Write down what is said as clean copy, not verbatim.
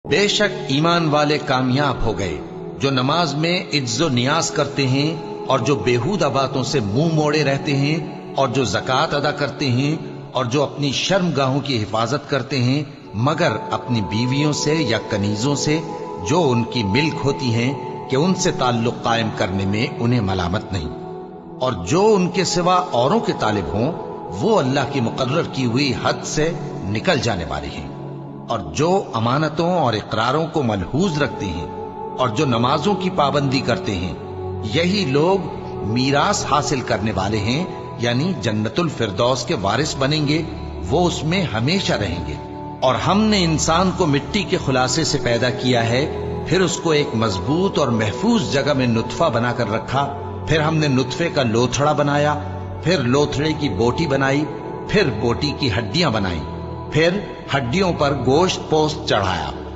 बेशक ईमान वाले कामयाब हो गए जो नमाज में इज्जो नियाज करते हैं और जो बेहुदा बातों से मुंह मोड़े रहते हैं और जो ज़कात अदा करते हैं और जो अपनी शर्मगाहों की हिफाजत करते हैं मगर अपनी बीवियों से या कनीजों से जो उनकी मिल्क होती हैं कि उनसे ताल्लुक कायम करने में उन्हें मलामत नहीं, और जो उनके सिवा औरों के तालिब हों वो अल्लाह की मुकर्रर की हुई हद से निकल जाने वाले हैं, और जो अमानतों और इकरारों को मलहूज रखते हैं और जो नमाजों की पाबंदी करते हैं यही लोग मीरास हासिल करने वाले हैं, यानी जन्नतुल फिरदौस के वारिस बनेंगे, वो उसमें हमेशा रहेंगे। और हमने इंसान को मिट्टी के खुलासे से पैदा किया है, फिर उसको एक मजबूत और महफूज जगह में नुत्फा बनाकर रखा, फिर हमने नुत्फे का लोथड़ा बनाया, फिर लोथड़े की बोटी बनाई, फिर बोटी की हड्डियां बनाई, फिर हड्डियों पर गोश्त पोस्त चढ़ाया।